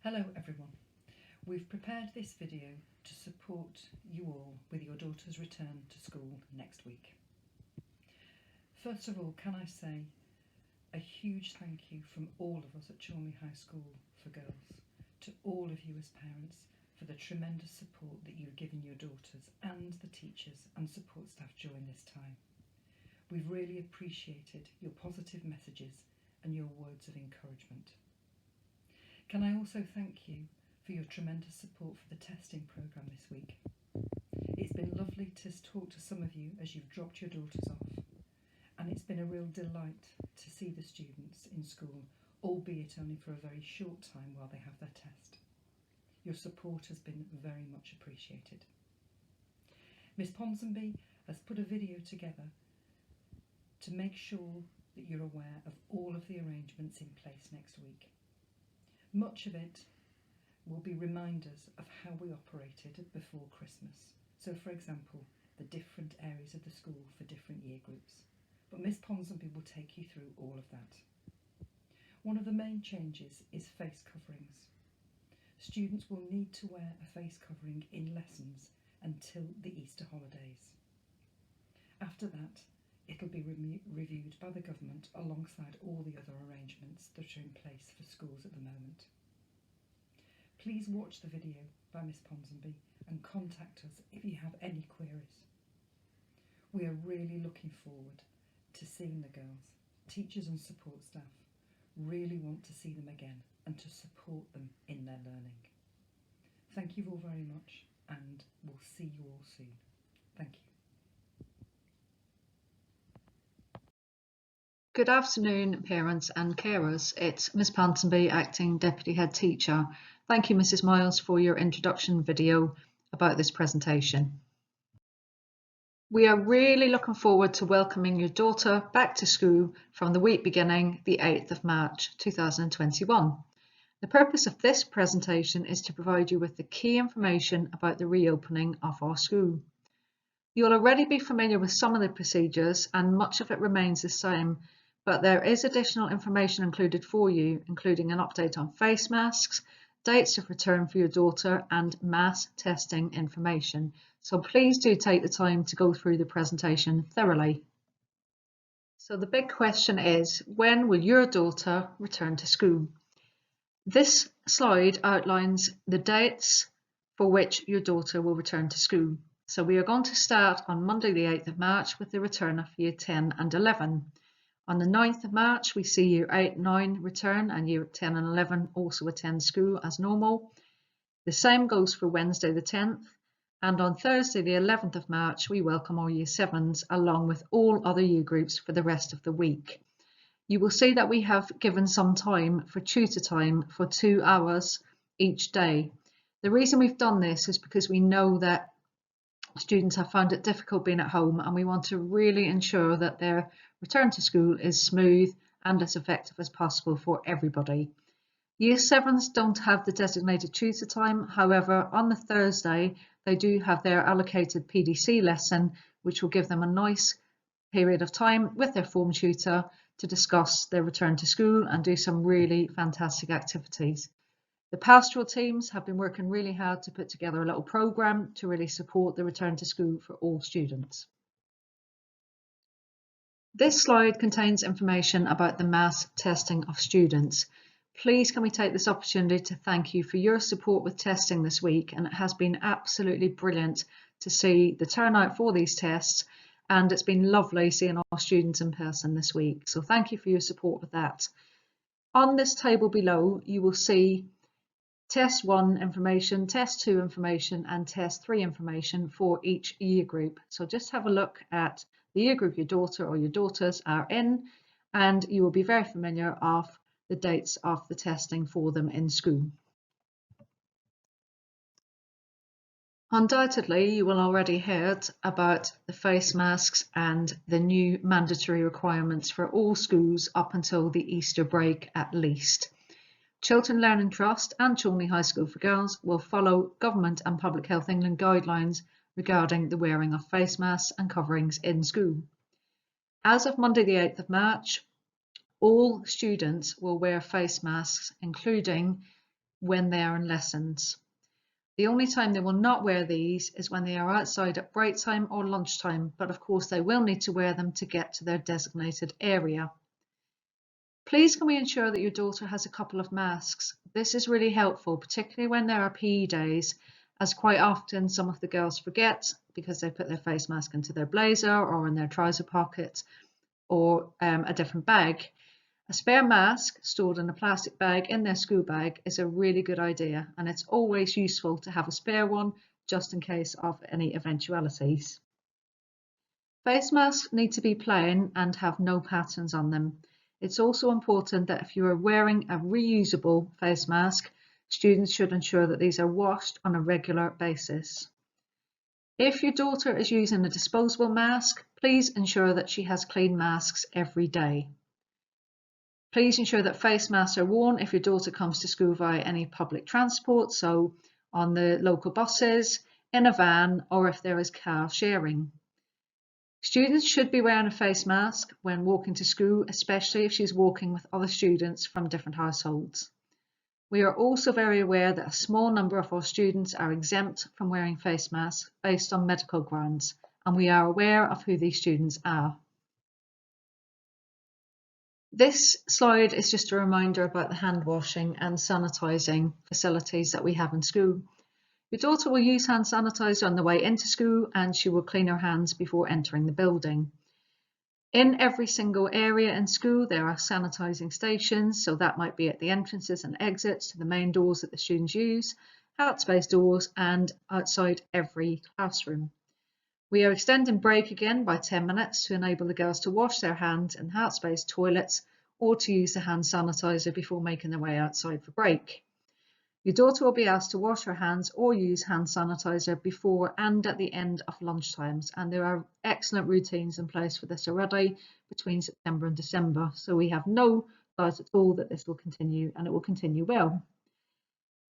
Hello everyone. We've prepared this video to support you all with your daughter's return to school next week. First of all, can I say a huge thank you from all of us at Chalmley High School for Girls to all of you as parents for the tremendous support that you've given your daughters and the teachers and support staff during this time. We've really appreciated your positive messages and your words of encouragement. Can I also thank you for your tremendous support for the testing programme this week. It's been lovely to talk to some of you as you've dropped your daughters off, and it's been a real delight to see the students in school, albeit only for a very short time while they have their test. Your support has been very much appreciated. Miss Ponsonby has put a video together to make sure that you're aware of all of the arrangements in place next week. Much of it will be reminders of how we operated before Christmas. So, for example, the different areas of the school for different year groups. But Miss Ponsonby will take you through all of that. One of the main changes is face coverings. Students will need to wear a face covering in lessons until the Easter holidays. After that, it'll be reviewed by the government alongside all the other arrangements that are in place for schools at the moment. Please watch the video by Miss Ponsonby and contact us if you have any queries. We are really looking forward to seeing the girls. Teachers and support staff really want to see them again and to support them in their learning. Thank you all very much, and we'll see you all soon. Thank you. Good afternoon, parents and carers. It's Miss Ponsonby, Acting Deputy Head Teacher. Thank you, Mrs. Miles, for your introduction video about this presentation. We are really looking forward to welcoming your daughter back to school from the week beginning the 8th of March 2021. The purpose of this presentation is to provide you with the key information about the reopening of our school. You'll already be familiar with some of the procedures and much of it remains the same, but there is additional information included for you, including an update on face masks, dates of return for your daughter and mass testing information. So please do take the time to go through the presentation thoroughly. So the big question is, when will your daughter return to school? This slide outlines the dates for which your daughter will return to school. So we are going to start on Monday the 8th of March with the return of Year 10 and 11. On the 9th of March we see Year 8 and 9 return and Year 10 and 11 also attend school as normal. The same goes for Wednesday the 10th, and on Thursday the 11th of March we welcome our Year 7s along with all other year groups for the rest of the week. You will see that we have given some time for tutor time for 2 hours each day. The reason we've done this is because we know that students have found it difficult being at home, and we want to really ensure that their return to school is smooth and as effective as possible for everybody. Year 7s don't have the designated tutor time. However, on the Thursday they do have their allocated PDC lesson, which will give them a nice period of time with their form tutor to discuss their return to school and do some really fantastic activities. The pastoral teams have been working really hard to put together a little programme to really support the return to school for all students. This slide contains information about the mass testing of students. Please can we take this opportunity to thank you for your support with testing this week, and it has been absolutely brilliant to see the turnout for these tests, and it's been lovely seeing our students in person this week. So thank you for your support with that. On this table below you will see Test 1 information, Test 2 information and Test 3 information for each year group. So just have a look at the year group your daughter or your daughters are in, and you will be very familiar of the dates of the testing for them in school. Undoubtedly, you will already heard about the face masks and the new mandatory requirements for all schools up until the Easter break at least. Chiltern Learning Trust and Chalmley High School for Girls will follow Government and Public Health England guidelines regarding the wearing of face masks and coverings in school. As of Monday the 8th of March, all students will wear face masks, including when they are in lessons. The only time they will not wear these is when they are outside at break time or lunchtime, but of course they will need to wear them to get to their designated area. Please can we ensure that your daughter has a couple of masks? This is really helpful, particularly when there are PE days, as quite often some of the girls forget because they put their face mask into their blazer or in their trouser pocket or a different bag. A spare mask stored in a plastic bag in their school bag is a really good idea, and it's always useful to have a spare one just in case of any eventualities. Face masks need to be plain and have no patterns on them. It's also important that if you are wearing a reusable face mask, students should ensure that these are washed on a regular basis. If your daughter is using a disposable mask, please ensure that she has clean masks every day. Please ensure that face masks are worn if your daughter comes to school via any public transport, so on the local buses, in a van, or if there is car sharing. Students should be wearing a face mask when walking to school, especially if she's walking with other students from different households. We are also very aware that a small number of our students are exempt from wearing face masks based on medical grounds, and we are aware of who these students are. This slide is just a reminder about the hand washing and sanitising facilities that we have in school. Your daughter will use hand sanitizer on the way into school, and she will clean her hands before entering the building. In every single area in school there are sanitising stations, so that might be at the entrances and exits to the main doors that the students use, heart space doors, and outside every classroom. We are extending break again by 10 minutes to enable the girls to wash their hands in heart space toilets or to use the hand sanitizer before making their way outside for break. Your daughter will be asked to wash her hands or use hand sanitizer before and at the end of lunchtimes, and there are excellent routines in place for this already between September and December, so we have no doubt at all that this will continue, and it will continue well.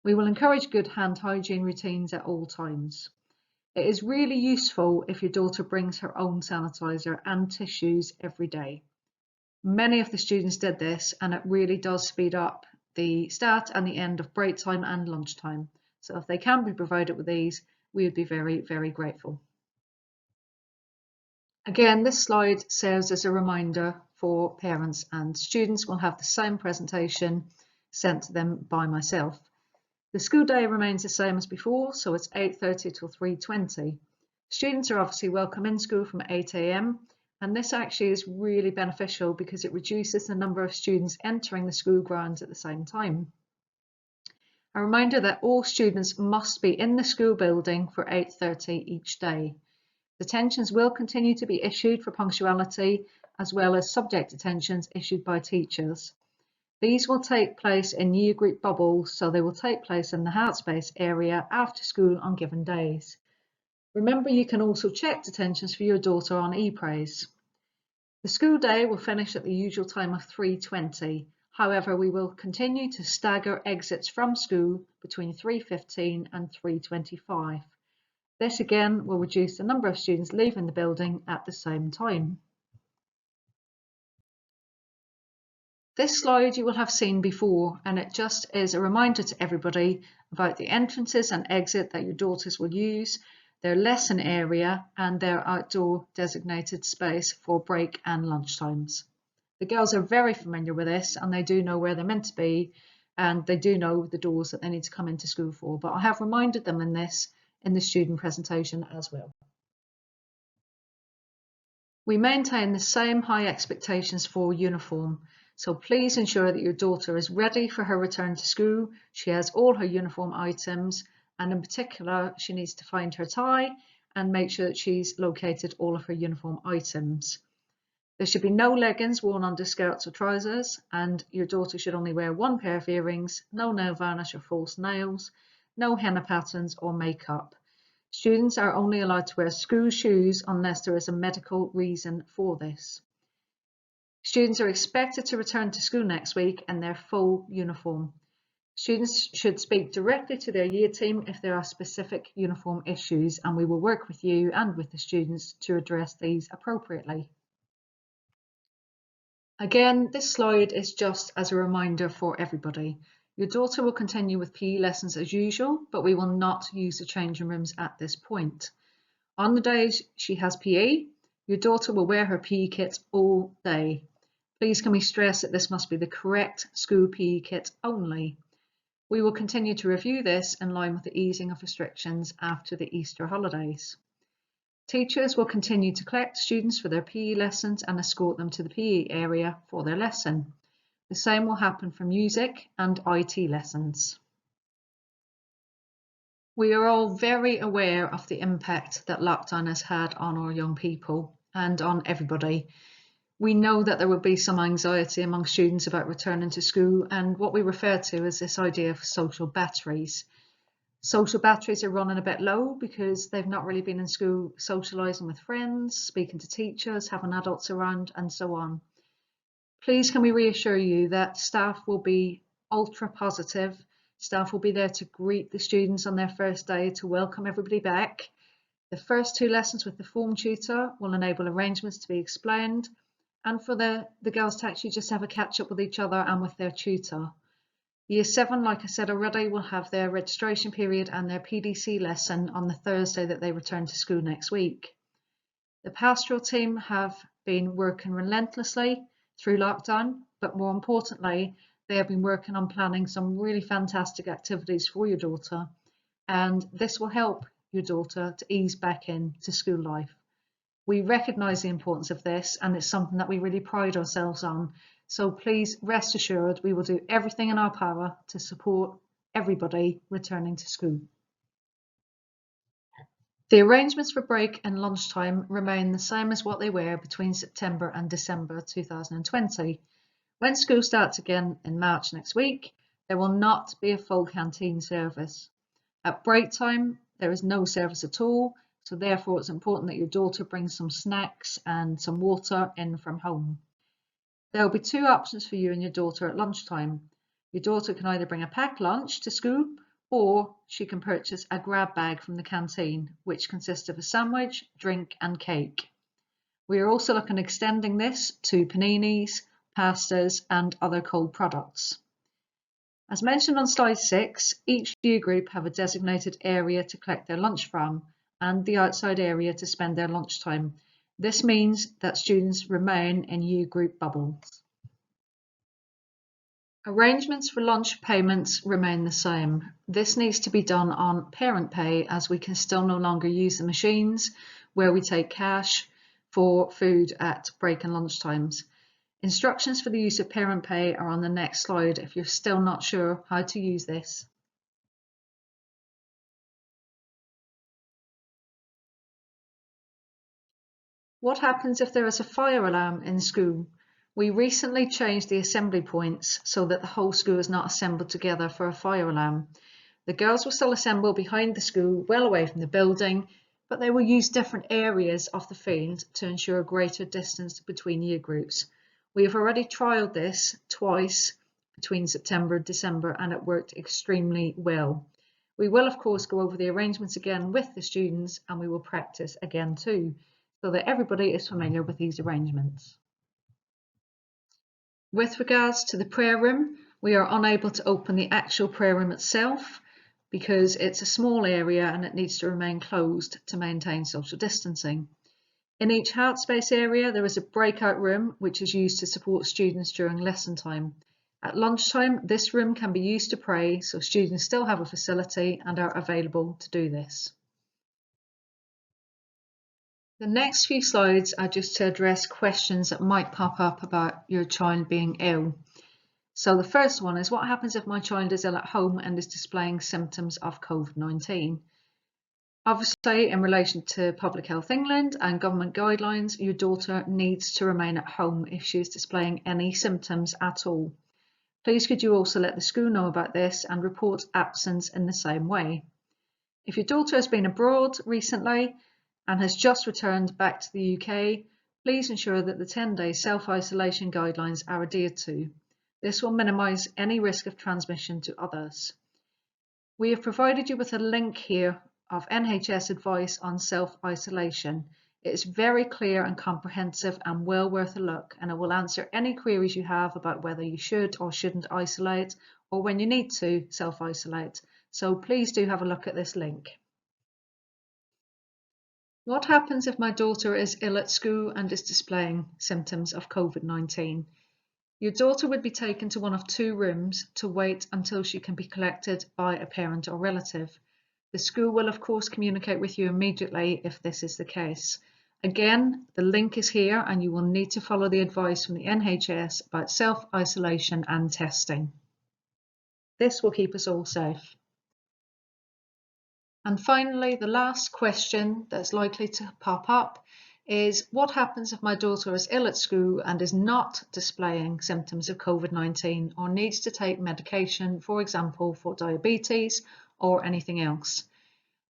We will encourage good hand hygiene routines at all times. It is really useful if your daughter brings her own sanitizer and tissues every day. Many of the students did this, and it really does speed up the start and the end of break time and lunchtime. So if they can be provided with these, we would be very, very grateful. Again, this slide serves as a reminder for parents, and students will have the same presentation sent to them by myself. The school day remains the same as before, so it's 8:30 till 3:20. Students are obviously welcome in school from 8 AM, and this actually is really beneficial because it reduces the number of students entering the school grounds at the same time. A reminder that all students must be in the school building for 8:30 each day. Detentions will continue to be issued for punctuality, as well as subject detentions issued by teachers. These will take place in year group bubbles, so they will take place in the heart space area after school on given days. Remember, you can also check detentions for your daughter on ePraise. The school day will finish at the usual time of 3:20. However, we will continue to stagger exits from school between 3:15 and 3:25. This again will reduce the number of students leaving the building at the same time. This slide you will have seen before, and it just is a reminder to everybody about the entrances and exit that your daughters will use, their lesson area, and their outdoor designated space for break and lunch times. The girls are very familiar with this, and they do know where they're meant to be, and they do know the doors that they need to come into school for, but I have reminded them in the student presentation as well. We maintain the same high expectations for uniform, so please ensure that your daughter is ready for her return to school. She has all her uniform items, and in particular she needs to find her tie and make sure that she's located all of her uniform items. There should be no leggings worn under skirts or trousers, and your daughter should only wear one pair of earrings, no nail varnish or false nails, no henna patterns or makeup. Students are only allowed to wear school shoes unless there is a medical reason for this. Students are expected to return to school next week in their full uniform. Students should speak directly to their year team if there are specific uniform issues, and we will work with you and with the students to address these appropriately. Again, this slide is just as a reminder for everybody. Your daughter will continue with PE lessons as usual, but we will not use the changing rooms at this point. On the days she has PE, your daughter will wear her PE kit all day. Please can we stress that this must be the correct school PE kit only. We will continue to review this in line with the easing of restrictions after the Easter holidays. Teachers will continue to collect students for their PE lessons and escort them to the PE area for their lesson. The same will happen for music and IT lessons. We are all very aware of the impact that lockdown has had on our young people and on everybody. We know that there will be some anxiety among students about returning to school and what we refer to as this idea of social batteries. Social batteries are running a bit low because they've not really been in school socialising with friends, speaking to teachers, having adults around and so on. Please can we reassure you that staff will be ultra positive. Staff will be there to greet the students on their first day, to welcome everybody back. The first 2 lessons with the form tutor will enable arrangements to be explained and for the girls to actually just have a catch up with each other and with their tutor. Year 7, like I said already, will have their registration period and their PDC lesson on the Thursday that they return to school next week. The pastoral team have been working relentlessly through lockdown, but more importantly, they have been working on planning some really fantastic activities for your daughter, and this will help your daughter to ease back into school life. We recognise the importance of this, and it's something that we really pride ourselves on. So please rest assured we will do everything in our power to support everybody returning to school. The arrangements for break and lunchtime remain the same as what they were between September and December 2020. When school starts again in March next week, there will not be a full canteen service. At break time, there is no service at all, so therefore it's important that your daughter brings some snacks and some water in from home. There will be 2 options for you and your daughter at lunchtime. Your daughter can either bring a packed lunch to school, or she can purchase a grab bag from the canteen, which consists of a sandwich, drink and cake. We are also looking at extending this to paninis, pastas and other cold products. As mentioned on slide 6, each year group have a designated area to collect their lunch from and the outside area to spend their lunchtime. This means that students remain in year group bubbles. Arrangements for lunch payments remain the same. This needs to be done on parent pay as we can still no longer use the machines where we take cash for food at break and lunch times. Instructions for the use of parent pay are on the next slide if you're still not sure how to use this. What happens if there is a fire alarm in school? We recently changed the assembly points so that the whole school is not assembled together for a fire alarm. The girls will still assemble behind the school, well away from the building, but they will use different areas of the field to ensure a greater distance between year groups. We have already trialled this twice between September and December and it worked extremely well. We will of course go over the arrangements again with the students and we will practice again too, so that everybody is familiar with these arrangements. With regards to the prayer room, we are unable to open the actual prayer room itself because it's a small area and it needs to remain closed to maintain social distancing. In each heart space area, there is a breakout room which is used to support students during lesson time. At lunchtime, this room can be used to pray, so students still have a facility and are available to do this. The next few slides are just to address questions that might pop up about your child being ill. So the first one is, what happens if my child is ill at home and is displaying symptoms of COVID-19? Obviously, in relation to Public Health England and government guidelines, your daughter needs to remain at home if she is displaying any symptoms at all. Please could you also let the school know about this and report absence in the same way. If your daughter has been abroad recently and has just returned back to the UK, please ensure that the 10-day self-isolation guidelines are adhered to. This will minimise any risk of transmission to others. We have provided you with a link here of NHS advice on self-isolation. It is very clear and comprehensive and well worth a look, and it will answer any queries you have about whether you should or shouldn't isolate or when you need to self-isolate. So please do have a look at this link. What happens if my daughter is ill at school and is displaying symptoms of COVID-19? Your daughter would be taken to one of 2 rooms to wait until she can be collected by a parent or relative. The school will of course communicate with you immediately if this is the case. Again, the link is here and you will need to follow the advice from the NHS about self-isolation and testing. This will keep us all safe. And finally, the last question that's likely to pop up is, what happens if my daughter is ill at school and is not displaying symptoms of COVID-19 or needs to take medication, for example, for diabetes or anything else?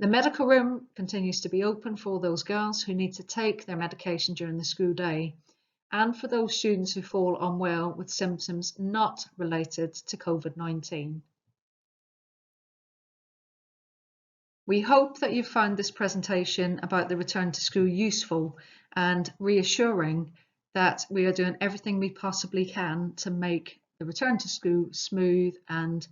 The medical room continues to be open for those girls who need to take their medication during the school day and for those students who fall unwell with symptoms not related to COVID-19. We hope that you found this presentation about the return to school useful and reassuring that we are doing everything we possibly can to make the return to school smooth and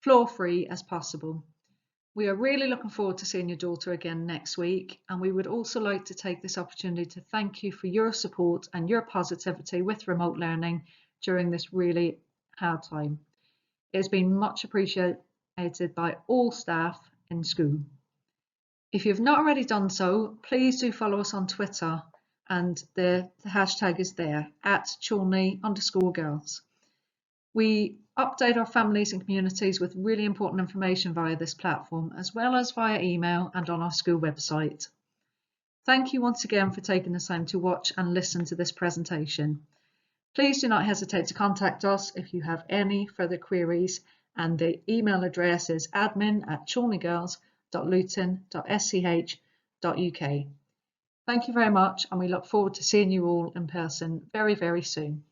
flaw-free as possible. We are really looking forward to seeing your daughter again next week, and we would also like to take this opportunity to thank you for your support and your positivity with remote learning during this really hard time. It has been much appreciated by all staff in school. If you've not already done so, please do follow us on Twitter, and the hashtag is there, @Chorley_girls. We update our families and communities with really important information via this platform, as well as via email and on our school website. Thank you once again for taking the time to watch and listen to this presentation. Please do not hesitate to contact us if you have any further queries, and the email address is admin@chorleygirls.luton.sch.uk. Thank you very much, and we look forward to seeing you all in person very, very soon.